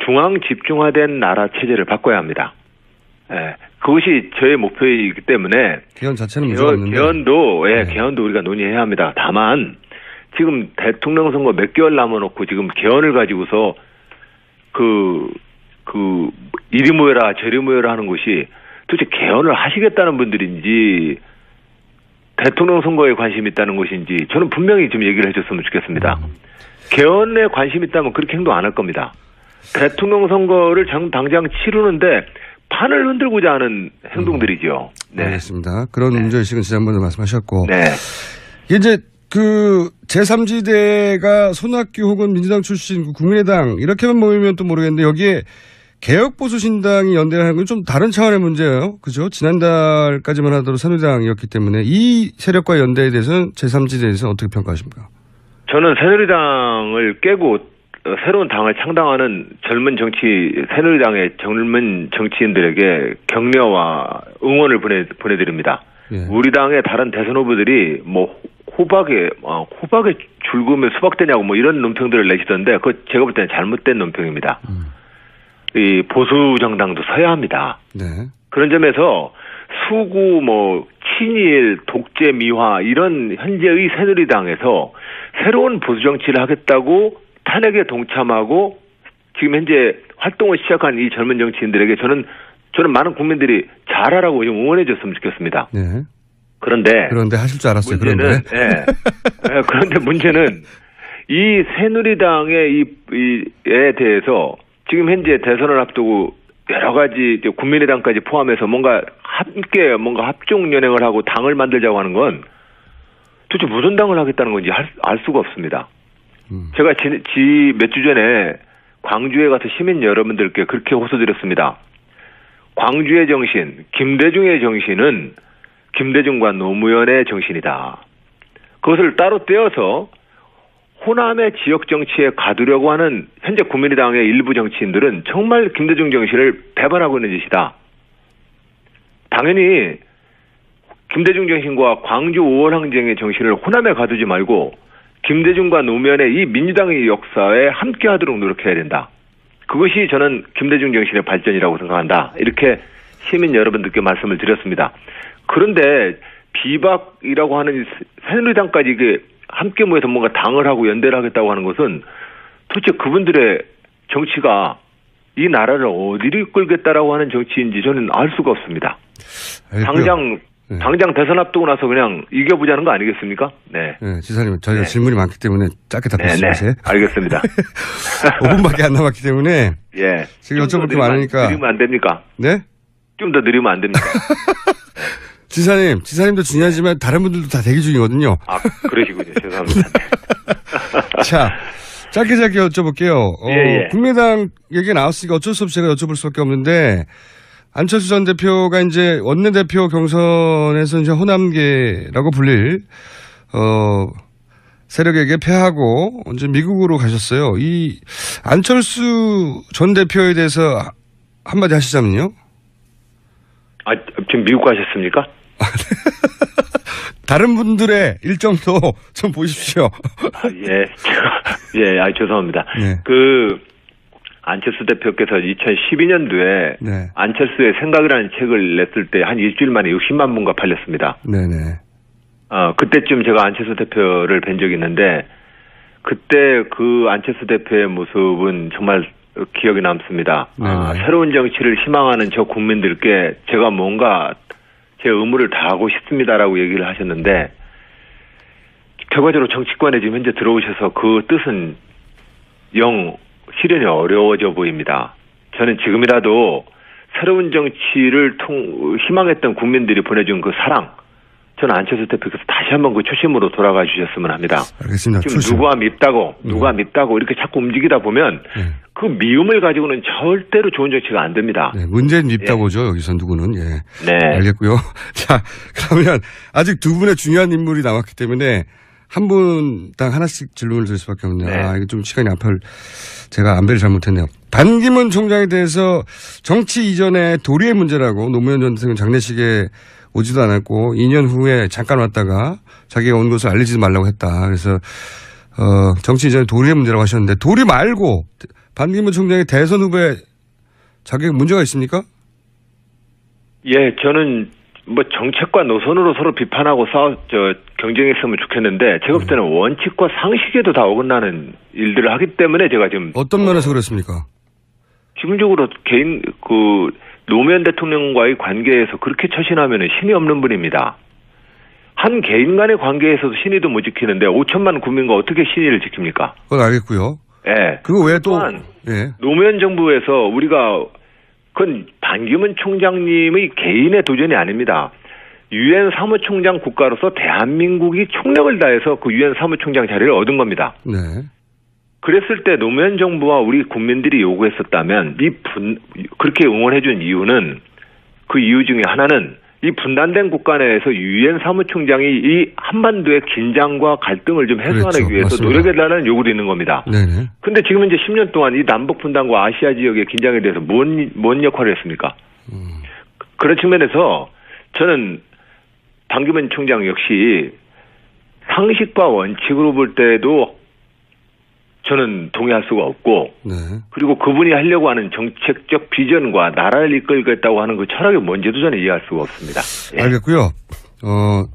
Speaker 10: 중앙 집중화된 나라 체제를 바꿔야 합니다. 그것이 저의 목표이기 때문에
Speaker 1: 개헌 자체는 문제가 없는데
Speaker 10: 개헌도 우리가 논의해야 합니다. 다만 지금 대통령 선거 몇 개월 남아놓고 지금 개헌을 가지고서 이리 모여라 저리 모여라 하는 것이 도대체 개헌을 하시겠다는 분들인지 대통령 선거에 관심이 있다는 것인지 저는 분명히 좀 얘기를 해줬으면 좋겠습니다. 개헌에 관심 있다면 그렇게 행동 안 할 겁니다. 대통령 선거를 당장 치르는데 판을 흔들고자 하는 행동들이죠. 네.
Speaker 1: 알겠습니다. 그런 문제의식은 지난번에 말씀하셨고.
Speaker 10: 네.
Speaker 1: 이제 제3지대가 손학규 혹은 민주당 출신 국민의당 이렇게만 모이면 또 모르겠는데 여기에 개혁보수신당이 연대를 하는 건 좀 다른 차원의 문제예요. 그죠? 지난달까지만 하더라도 새누리당이었기 때문에 이 세력과의 연대에 대해서는 제3지대에 대해서 어떻게 평가하십니까?
Speaker 10: 저는 새누리당을 깨고 새로운 당을 창당하는 새누리당의 젊은 정치인들에게 격려와 응원을 보내드립니다. 예. 우리 당의 다른 대선 후보들이 호박에 줄구면 수박되냐고 이런 논평들을 내시던데 그거 제가 볼 때는 잘못된 논평입니다. 이 보수 정당도 서야 합니다.
Speaker 1: 네.
Speaker 10: 그런 점에서 수구 친일 독재 미화 이런 현재의 새누리당에서 새로운 보수 정치를 하겠다고 탄핵에 동참하고 지금 현재 활동을 시작한 이 젊은 정치인들에게 저는 많은 국민들이 잘하라고 좀 응원해 줬으면 좋겠습니다.
Speaker 1: 네.
Speaker 10: 그런데
Speaker 1: 하실 줄 알았어요.
Speaker 10: 문제는, 그런데 문제는 이 새누리당의 에 대해서 지금 현재 대선을 앞두고 여러 가지 국민의당까지 포함해서 뭔가 합종 연행을 하고 당을 만들자고 하는 건 도대체 무슨 당을 하겠다는 건지 알 수가 없습니다. 제가 몇 주 전에 광주에 가서 시민 여러분들께 그렇게 호소드렸습니다. 광주의 정신, 김대중의 정신은 김대중과 노무현의 정신이다. 그것을 따로 떼어서 호남의 지역 정치에 가두려고 하는 현재 국민의당의 일부 정치인들은 정말 김대중 정신을 배반하고 있는 짓이다. 당연히 김대중 정신과 광주 5월 항쟁의 정신을 호남에 가두지 말고 김대중과 노무현의 이 민주당의 역사에 함께하도록 노력해야 된다. 그것이 저는 김대중 정신의 발전이라고 생각한다. 이렇게 시민 여러분들께 말씀을 드렸습니다. 그런데 비박이라고 하는 새누리당까지 이게 함께 모여서 뭔가 당을 하고 연대를 하겠다고 하는 것은 도대체 그분들의 정치가 이 나라를 어디로 이끌겠다라고 하는 정치인지 저는 알 수가 없습니다.
Speaker 1: 알겠고요.
Speaker 10: 당장 대선 앞두고 나서 그냥 이겨보자는 거 아니겠습니까? 네.
Speaker 1: 네, 지사님, 저희가
Speaker 10: 네.
Speaker 1: 질문이 많기 때문에 짧게 답변해주세요.
Speaker 10: 네, 알겠습니다.
Speaker 1: 5분밖에 안 남았기 때문에
Speaker 10: 예.
Speaker 1: 지금 여쭤볼 게 많으니까.
Speaker 10: 느리면 안 됩니까?
Speaker 1: 네?
Speaker 10: 좀 더 느리면 안 됩니까?
Speaker 1: 지사님도 중요하지만 다른 분들도 다 대기 중이거든요.
Speaker 10: 아, 그러시군요. 죄송합니다.
Speaker 1: 자, 짧게 여쭤볼게요.
Speaker 10: 예.
Speaker 1: 국민의당 얘기가 나왔으니까 어쩔 수 없이 제가 여쭤볼 수밖에 없는데, 안철수 전 대표가 이제 원내대표 경선에서 이제 호남계라고 불릴, 세력에게 패하고, 이제 미국으로 가셨어요. 이, 안철수 전 대표에 대해서 한마디 하시자면요?
Speaker 10: 아, 지금 미국 가셨습니까?
Speaker 1: 다른 분들의 일정도 좀 보십시오.
Speaker 10: 아, 예. 예, 죄송합니다.
Speaker 1: 네.
Speaker 10: 안철수 대표께서 2012년도에
Speaker 1: 네.
Speaker 10: 안철수의 생각이라는 책을 냈을 때 한 일주일 만에 60만 부가 팔렸습니다.
Speaker 1: 네네.
Speaker 10: 그때쯤 제가 안철수 대표를 뵌 적이 있는데 그때 그 안철수 대표의 모습은 정말 기억에 남습니다. 새로운 정치를 희망하는 저 국민들께 제가 뭔가 제 의무를 다하고 싶습니다라고 얘기를 하셨는데 결과적으로 정치권에 지금 현재 들어오셔서 그 뜻은 영 실현이 어려워져 보입니다. 저는 지금이라도 새로운 정치를 희망했던 국민들이 보내준 그 사랑, 저는 안철수 대표께서 다시 한번 그 초심으로 돌아가 주셨으면 합니다.
Speaker 1: 알겠습니다.
Speaker 10: 지금 누가 밉다고 이렇게 자꾸 움직이다 보면 그 미움을 가지고는 절대로 좋은 정치가 안 됩니다.
Speaker 1: 네, 문제는 밉다고죠. 여기서 누구는. 예.
Speaker 10: 네.
Speaker 1: 알겠고요. 자, 그러면 아직 두 분의 중요한 인물이 남았기 때문에 한 분당 하나씩 질문을 드릴 수밖에 없네요.
Speaker 10: 네.
Speaker 1: 이게 좀 시간이 제가 안배를 잘못했네요. 반기문 총장에 대해서 정치 이전에 도리의 문제라고 노무현 전 대통령 장례식에 오지도 않았고 2년 후에 잠깐 왔다가 자기가 온 것을 알리지 말라고 했다. 그래서 정치 이전에 도리의 문제라고 하셨는데 도리 말고 반기문 총장의 대선 후보에 자격 문제가 있습니까?
Speaker 10: 예, 저는 뭐 정책과 노선으로 서로 비판하고 경쟁했으면 좋겠는데 제가 볼 때는 원칙과 상식에도 다 어긋나는 일들을 하기 때문에 제가 지금
Speaker 1: 어떤 면에서 그렇습니까?
Speaker 10: 기본적으로 노무현 대통령과의 관계에서 그렇게 처신하면 신이 없는 분입니다. 한 개인 간의 관계에서도 신의도 못 지키는데 5천만 국민과 어떻게 신의를 지킵니까?
Speaker 1: 그건 알겠고요.
Speaker 10: 예.
Speaker 1: 그거 왜 또,
Speaker 10: 예. 노무현 정부에서 우리가, 그건 반기문 총장님의 개인의 도전이 아닙니다. 유엔 사무총장 국가로서 대한민국이 총력을 다해서 그 유엔 사무총장 자리를 얻은 겁니다.
Speaker 1: 네.
Speaker 10: 그랬을 때 노무현 정부와 우리 국민들이 요구했었다면 그렇게 응원해준 이유는 그 이유 중에 하나는 이 분단된 국가 내에서 유엔 사무총장이 이 한반도의 긴장과 갈등을 좀 해소하기 위해서
Speaker 1: 맞습니다.
Speaker 10: 노력해달라는 요구도 있는 겁니다.
Speaker 1: 네네.
Speaker 10: 근데 지금 이제 10년 동안 이 남북 분단과 아시아 지역의 긴장에 대해서 뭔 역할을 했습니까? 그런 측면에서 저는 반기문 총장 역시 상식과 원칙으로 볼 때도 저는 동의할 수가 없고,
Speaker 1: 네.
Speaker 10: 그리고 그분이 하려고 하는 정책적 비전과 나라를 이끌겠다고 하는 그 철학이 뭔지도 저는 이해할 수가 없습니다. 예.
Speaker 1: 알겠고요.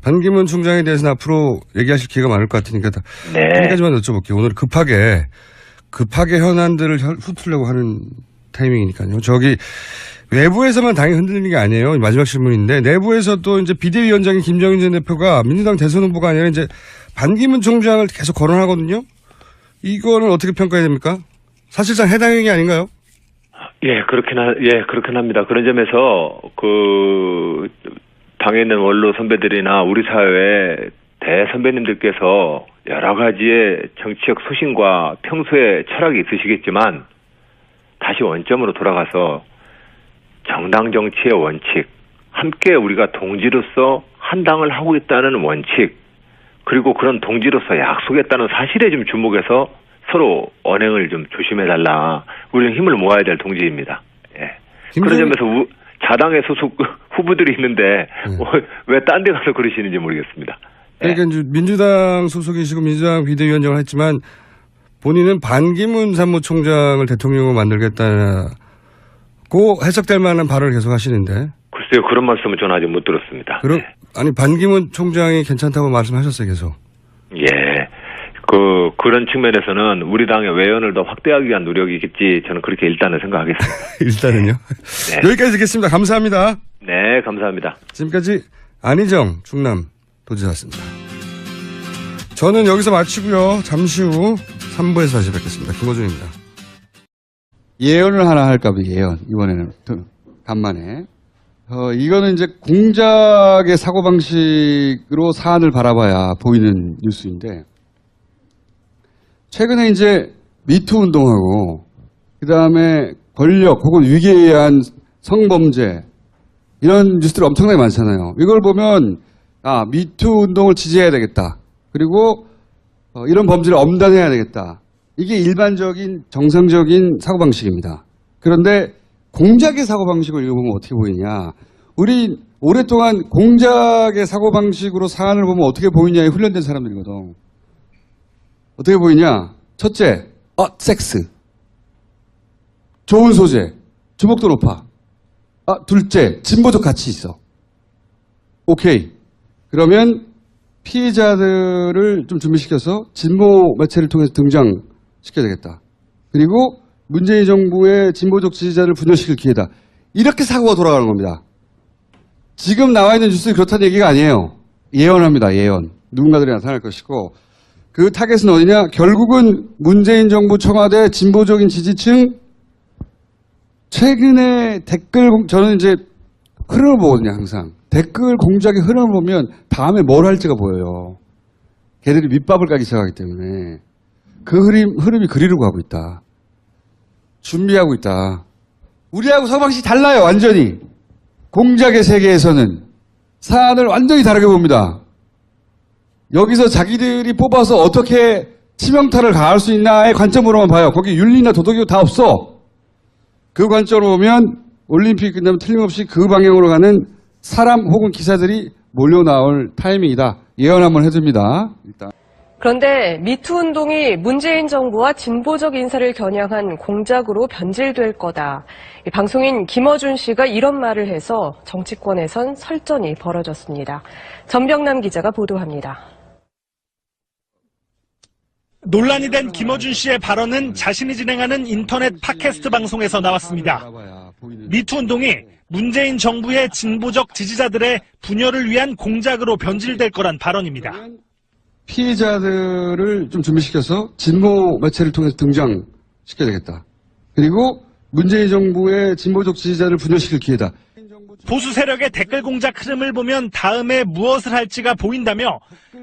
Speaker 1: 반기문 총장에 대해서는 앞으로 얘기하실 기회가 많을 것 같으니까 한 가지만 여쭤볼게요. 오늘 급하게 현안들을 훑으려고 하는 타이밍이니까요. 저기 외부에서만 당이 흔들리는 게 아니에요. 마지막 질문인데 내부에서도 이제 비대위원장인 김정인 전 대표가 민주당 대선 후보가 아니라 이제 반기문 총장을 계속 거론하거든요. 이거는 어떻게 평가해야 됩니까? 사실상 해당 행위 아닌가요?
Speaker 10: 그렇긴 합니다. 그런 점에서 당에 있는 원로 선배들이나 우리 사회 대선배님들께서 여러 가지의 정치적 소신과 평소의 철학이 있으시겠지만 다시 원점으로 돌아가서 정당 정치의 원칙, 함께 우리가 동지로서 한 당을 하고 있다는 원칙, 그리고 그런 동지로서 약속했다는 사실에 좀 주목해서 서로 언행을 좀 조심해달라. 우리는 힘을 모아야 될 동지입니다. 예. 그런 점에서 자당의 소속 후보들이 있는데 왜 딴 데 가서 그러시는지 모르겠습니다.
Speaker 1: 그러니까 이제 민주당 소속이시고 민주당 비대위원장을 했지만 본인은 반기문 사무총장을 대통령으로 만들겠다고 해석될 만한 발언을 계속 하시는데
Speaker 10: 글쎄요, 그런 말씀은 저는 아직 못 들었습니다.
Speaker 1: 그럼,
Speaker 10: 네.
Speaker 1: 아니, 반기문 총장이 괜찮다고 말씀하셨어요, 계속.
Speaker 10: 예. 그런 측면에서는 우리 당의 외연을 더 확대하기 위한 노력이겠지, 저는 그렇게 일단은 생각하겠습니다.
Speaker 1: 일단은요.
Speaker 10: 네.
Speaker 1: 여기까지 듣겠습니다. 감사합니다.
Speaker 10: 네, 감사합니다.
Speaker 1: 지금까지 안희정 충남 도지사였습니다. 저는 여기서 마치고요. 잠시 후 3부에서 다시 뵙겠습니다. 김호준입니다.
Speaker 3: 예언을 하나 할까 봐요, 예언. 이번에는 간만에. 이거는 이제 공작의 사고방식으로 사안을 바라봐야 보이는 뉴스인데, 최근에 이제 미투 운동하고, 그 다음에 권력 혹은 위기에 의한 성범죄, 이런 뉴스들이 엄청나게 많잖아요. 이걸 보면, 미투 운동을 지지해야 되겠다. 그리고, 이런 범죄를 엄단해야 되겠다. 이게 일반적인, 정상적인 사고방식입니다. 그런데, 공작의 사고방식을 읽어보면 어떻게 보이냐. 우리 오랫동안 공작의 사고방식으로 사안을 보면 어떻게 보이냐에 훈련된 사람들이거든. 어떻게 보이냐. 첫째, 섹스. 좋은 소재. 주목도 높아. 둘째, 진보적 가치 있어. 오케이. 그러면 피해자들을 좀 준비시켜서 진보 매체를 통해서 등장시켜야 되겠다. 그리고 문재인 정부의 진보적 지지자를 분열시킬 기회다. 이렇게 사고가 돌아가는 겁니다. 지금 나와 있는 뉴스는 그렇다는 얘기가 아니에요. 예언합니다. 예언. 누군가들이 나타날 것이고, 그 타겟은 어디냐? 결국은 문재인 정부 청와대 진보적인 지지층, 최근에 저는 이제 흐름을 보거든요, 항상. 댓글 공작의 흐름을 보면 다음에 뭘 할지가 보여요. 걔들이 밑밥을 까기 시작하기 때문에 그 흐름이 그리로 가고 있다. 준비하고 있다. 우리하고 사고방식이 달라요, 완전히. 공작의 세계에서는 사안을 완전히 다르게 봅니다. 여기서 자기들이 뽑아서 어떻게 치명타를 가할 수 있나의 관점으로만 봐요. 거기 윤리나 도덕이 다 없어. 그 관점으로 보면 올림픽 끝나면 틀림없이 그 방향으로 가는 사람 혹은 기사들이 몰려 나올 타이밍이다. 예언 한번 해줍니다. 일단.
Speaker 2: 그런데 미투 운동이 문재인 정부와 진보적 인사를 겨냥한 공작으로 변질될 거다. 방송인 김어준 씨가 이런 말을 해서 정치권에선 설전이 벌어졌습니다. 전병남 기자가 보도합니다.
Speaker 6: 논란이 된 김어준 씨의 발언은 자신이 진행하는 인터넷 팟캐스트 방송에서 나왔습니다. 미투 운동이 문재인 정부의 진보적 지지자들의 분열을 위한 공작으로 변질될 거란 발언입니다.
Speaker 3: 피해자들을 좀 준비시켜서 진보 매체를 통해서 등장시켜야 되겠다. 그리고 문재인 정부의 진보적 지지자를 분열시킬 기회다.
Speaker 6: 보수 세력의 댓글 공작 흐름을 보면 다음에 무엇을 할지가 보인다며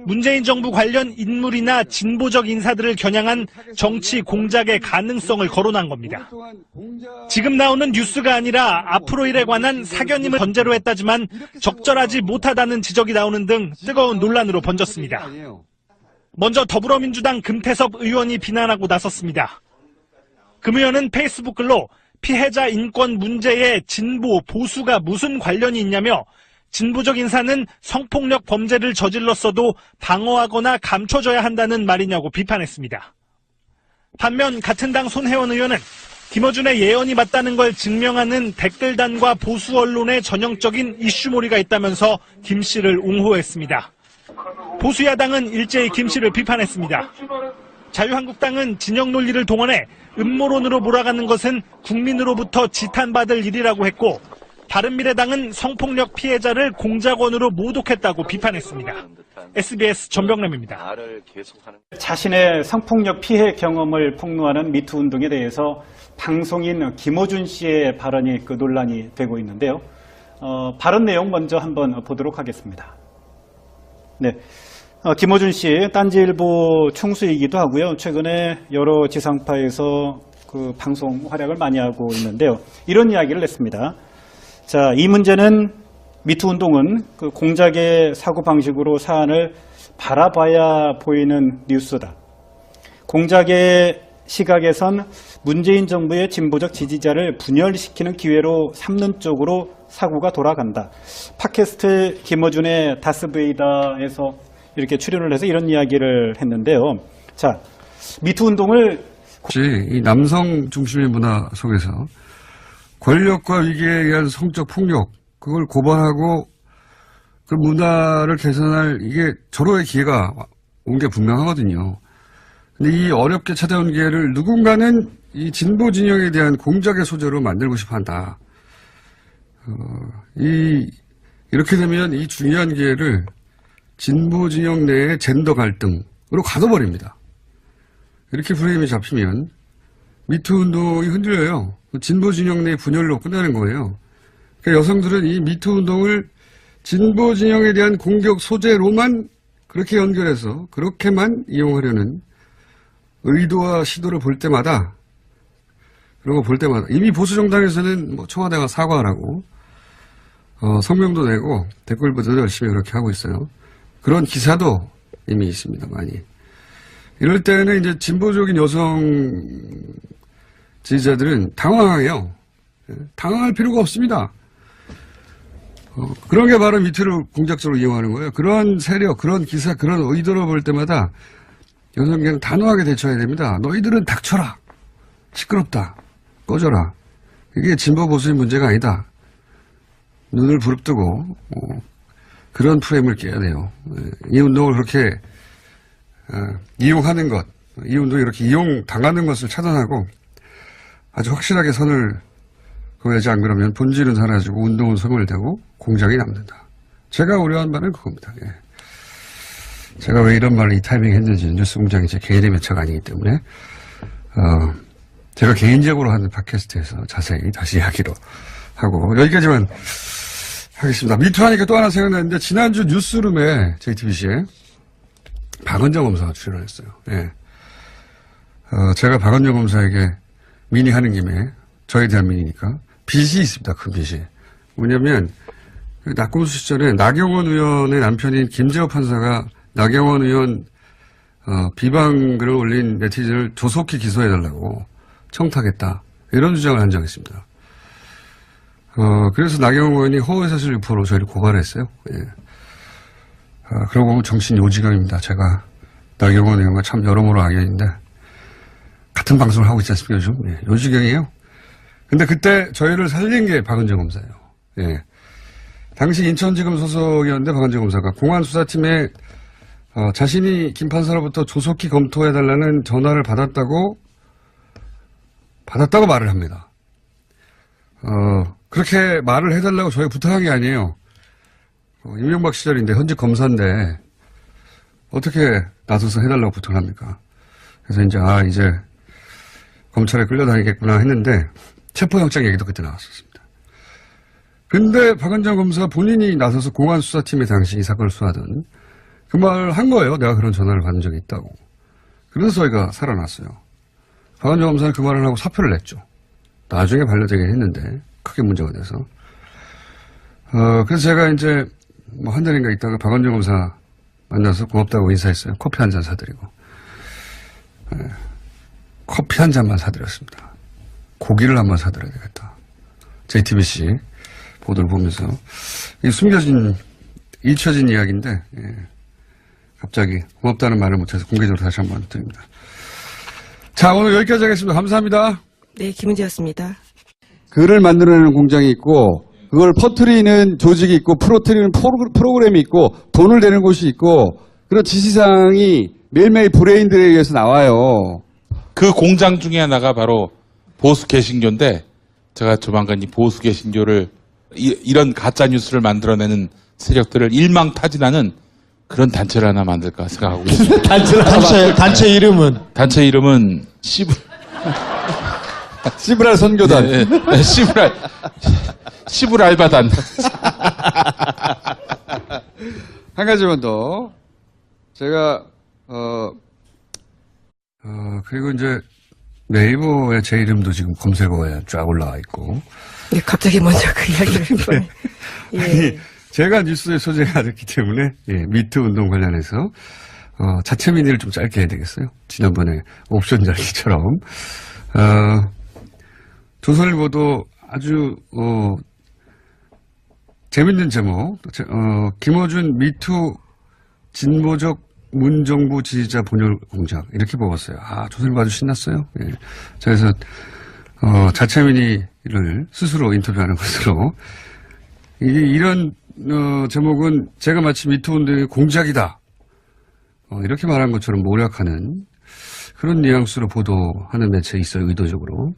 Speaker 6: 문재인 정부 관련 인물이나 진보적 인사들을 겨냥한 정치 공작의 가능성을 거론한 겁니다. 지금 나오는 뉴스가 아니라 앞으로 일에 관한 사견임을 전제로 했다지만 적절하지 못하다는 지적이 나오는 등 뜨거운 논란으로 번졌습니다. 먼저 더불어민주당 금태섭 의원이 비난하고 나섰습니다. 금 의원은 페이스북 글로 피해자 인권 문제에 진보, 보수가 무슨 관련이 있냐며 진보적 인사는 성폭력 범죄를 저질렀어도 방어하거나 감춰줘야 한다는 말이냐고 비판했습니다. 반면 같은 당 손혜원 의원은 김어준의 예언이 맞다는 걸 증명하는 댓글단과 보수 언론의 전형적인 이슈몰이가 있다면서 김 씨를 옹호했습니다. 보수 야당은 일제히 김 씨를 비판했습니다. 자유한국당은 진영 논리를 동원해 음모론으로 몰아가는 것은 국민으로부터 지탄받을 일이라고 했고, 바른미래당은 성폭력 피해자를 공작원으로 모독했다고 비판했습니다. SBS 전병남입니다.
Speaker 7: 자신의 성폭력 피해 경험을 폭로하는 미투 운동에 대해서 방송인 김어준 씨의 발언이 논란이 되고 있는데요. 발언 내용 먼저 한번 보도록 하겠습니다. 네. 김어준 씨, 딴지일보 총수이기도 하고요. 최근에 여러 지상파에서 방송 활약을 많이 하고 있는데요. 이런 이야기를 냈습니다. 자, 이 문제는 미투 운동은 공작의 사고방식으로 사안을 바라봐야 보이는 뉴스다. 공작의 시각에선 문재인 정부의 진보적 지지자를 분열시키는 기회로 삼는 쪽으로 사고가 돌아간다. 팟캐스트 김어준의 다스베이다에서 이렇게 출연을 해서 이런 이야기를 했는데요. 자, 미투 운동을
Speaker 1: 이 남성 중심의 문화 속에서 권력과 위기에 의한 성적 폭력 그걸 고발하고 그 문화를 개선할 이게 절호의 기회가 온 게 분명하거든요. 근데 이 어렵게 찾아온 기회를 누군가는 이 진보 진영에 대한 공작의 소재로 만들고 싶어 한다. 이렇게 되면 이 중요한 기회를 진보 진영 내의 젠더 갈등으로 가둬버립니다. 이렇게 프레임이 잡히면 미투 운동이 흔들려요. 진보 진영 내 분열로 끝나는 거예요. 그러니까 여성들은 이 미투 운동을 진보 진영에 대한 공격 소재로만 그렇게 연결해서 그렇게만 이용하려는 의도와 시도를 볼 때마다 그런 거 볼 때마다 이미 보수 정당에서는 뭐 청와대가 사과하라고 성명도 내고 댓글부터도 열심히 그렇게 하고 있어요. 그런 기사도 이미 있습니다. 많이. 이럴 때는 이제 진보적인 여성 지지자들은 당황해요. 당황할 필요가 없습니다. 그런 게 바로 미투를 공작적으로 이용하는 거예요. 그런 세력, 그런 기사, 그런 의도를 볼 때마다 여성계는 단호하게 대처해야 됩니다. 너희들은 닥쳐라. 시끄럽다. 꺼져라. 이게 진보 보수의 문제가 아니다. 눈을 부릅뜨고 그런 프레임을 깨야 돼요. 이 운동을 그렇게 이용하는 것, 이 운동이 이렇게 이용당하는 것을 차단하고 아주 확실하게 선을 그어야지 안 그러면 본질은 사라지고 운동은 소멸되고 공작이 남는다. 제가 우려한 바는 그겁니다. 예. 제가 왜 이런 말을 이 타이밍에 했는지 뉴스공장이 제 개인의 매체가 아니기 때문에 제가 개인적으로 하는 팟캐스트에서 자세히 다시 이야기로 하고 여기까지만 하겠습니다. 미투 하니까 또 하나 생각나는데 지난주 뉴스룸에 JTBC에 박은정 검사가 출연을 했어요. 예. 제가 박은정 검사에게 민의하는 김에 저에 대한 민의니까 빚이 있습니다. 큰 빚이. 뭐냐면 낙검수 시절에 나경원 의원의 남편인 김재호 판사가 나경원 의원 비방글을 올린 네티즌을 조속히 기소해달라고 청탁했다. 이런 주장을 한 적이 있습니다. 그래서 나경원 의원이 허위사실 유포로 저희를 고발했어요. 예. 그러고 보면 정신 요지경입니다. 제가 나경원 의원과 참 여러모로 악연인데 같은 방송을 하고 있지 않습니까 요즘? 예. 요지경이에요. 근데 그때 저희를 살린 게 박은정 검사예요. 예. 당시 인천지검 소속이었는데 박은정 검사가 공안수사팀에 자신이 김 판사로부터 조속히 검토해달라는 전화를 받았다고 말을 합니다. 그렇게 말을 해달라고 저희 부탁한 게 아니에요. 이명박 시절인데 현직 검사인데 어떻게 나서서 해달라고 부탁을 합니까? 그래서 이제 검찰에 끌려다니겠구나 했는데 체포영장 얘기도 그때 나왔었습니다. 근데 박은정 검사가 본인이 나서서 공안수사팀에 당시 이 사건을 수사하던 그 말을 한 거예요. 내가 그런 전화를 받은 적이 있다고. 그래서 저희가 살아났어요. 박은정 검사는 그 말을 하고 사표를 냈죠. 나중에 반려되긴 했는데 크게 문제가 돼서. 그래서 제가 이제 뭐 한 달인가 있다가 박은정 검사 만나서 고맙다고 인사했어요. 커피 한 잔 사드리고. 커피 한 잔만 사드렸습니다. 고기를 한번 사드려야 되겠다. JTBC 보도를 보면서. 이 숨겨진, 잊혀진 이야기인데, 예. 갑자기 고맙다는 말을 못해서 공개적으로 다시 한번 드립니다. 자, 오늘 여기까지 하겠습니다. 감사합니다.
Speaker 11: 네, 김은지였습니다.
Speaker 3: 글을 만들어내는 공장이 있고, 그걸 퍼뜨리는 조직이 있고, 풀어뜨리는 프로그램이 있고, 돈을 내는 곳이 있고, 그런 지시사항이 매일매일 브레인들에 의해서 나와요.
Speaker 4: 그 공장 중에 하나가 바로 보수 개신교인데 제가 조만간 이 보수 개신교를 이런 가짜 뉴스를 만들어내는 세력들을 일망타진하는 그런 단체를 하나 만들까 생각하고 있습니다.
Speaker 5: 단체 이름은
Speaker 3: 시브랄 선교단.
Speaker 4: 네, 네, 시브랄 알바단.
Speaker 3: 한 가지만 더. 제가
Speaker 1: 그리고 이제 네이버에 제 이름도 지금 검색어에 쫙 올라와 있고.
Speaker 11: 네, 갑자기 먼저 그 이야기를. 예.
Speaker 1: 아니, 제가 뉴스의 소재가 됐기 때문에, 예, 미투 운동 관련해서, 자체 민의를 좀 짧게 해야 되겠어요. 지난번에 옵션 달기처럼. 조선일보도 아주, 재밌는 제목, 김어준 미투 진보적 문정부 지지자 분열 공작 이렇게 뽑았어요. 조선일보 아주 신났어요. 예. 그래서 자체 민의를 스스로 인터뷰하는 것으로 이런 제목은 제가 마치 미투 운동의 공작이다. 이렇게 말한 것처럼 모략하는 그런 뉘앙스로 보도하는 매체에 있어요. 의도적으로.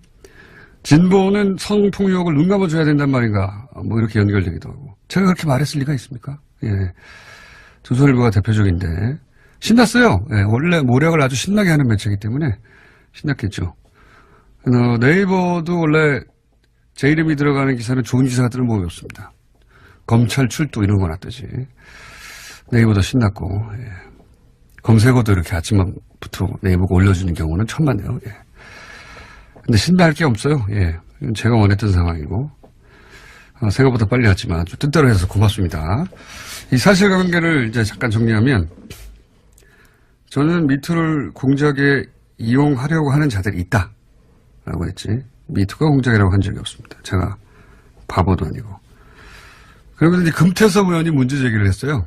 Speaker 1: 진보는 성폭력을 눈 감아줘야 된단 말인가. 뭐 이렇게 연결되기도 하고. 제가 그렇게 말했을 리가 있습니까? 예. 조선일보가 대표적인데 신났어요. 예. 원래 모략을 아주 신나게 하는 매체이기 때문에 신났겠죠. 네이버도 원래 제 이름이 들어가는 기사는 좋은 기사들은 모이 없습니다. 검찰 출두 이런 거나 뜨지. 네이버도 신났고, 예. 검색어도 이렇게 아침부터 네이버가 올려주는 경우는 천만에요. 예. 근데 신날 게 없어요. 예. 이건 제가 원했던 상황이고, 생각보다 빨리 왔지만 좀 뜻대로 해서 고맙습니다. 이 사실관계를 이제 잠깐 정리하면, 저는 미투를 공작에 이용하려고 하는 자들이 있다. 라고 했지. 미투가 공작이라고 한 적이 없습니다. 제가 바보도 아니고. 그러면서 이제 금태섭 의원이 문제 제기를 했어요.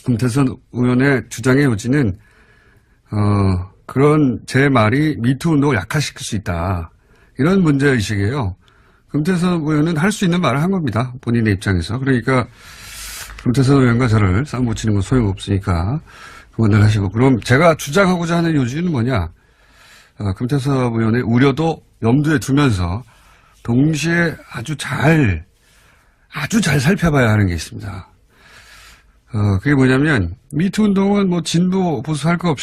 Speaker 1: 금태섭 의원의 주장의 요지는, 그런 제 말이 미투 운동을 약화시킬 수 있다. 이런 문제의식이에요. 금태섭 의원은 할 수 있는 말을 한 겁니다. 본인의 입장에서. 그러니까 금태섭 의원과 저를 싸움 붙이는 건 소용없으니까 그만들 하시고. 그럼 제가 주장하고자 하는 요지는 뭐냐. 금태섭 의원의 우려도 염두에 두면서 동시에 아주 잘 살펴봐야 하는 게 있습니다. 그게 뭐냐면 미투 운동은 뭐 진보 보수 할 거 없이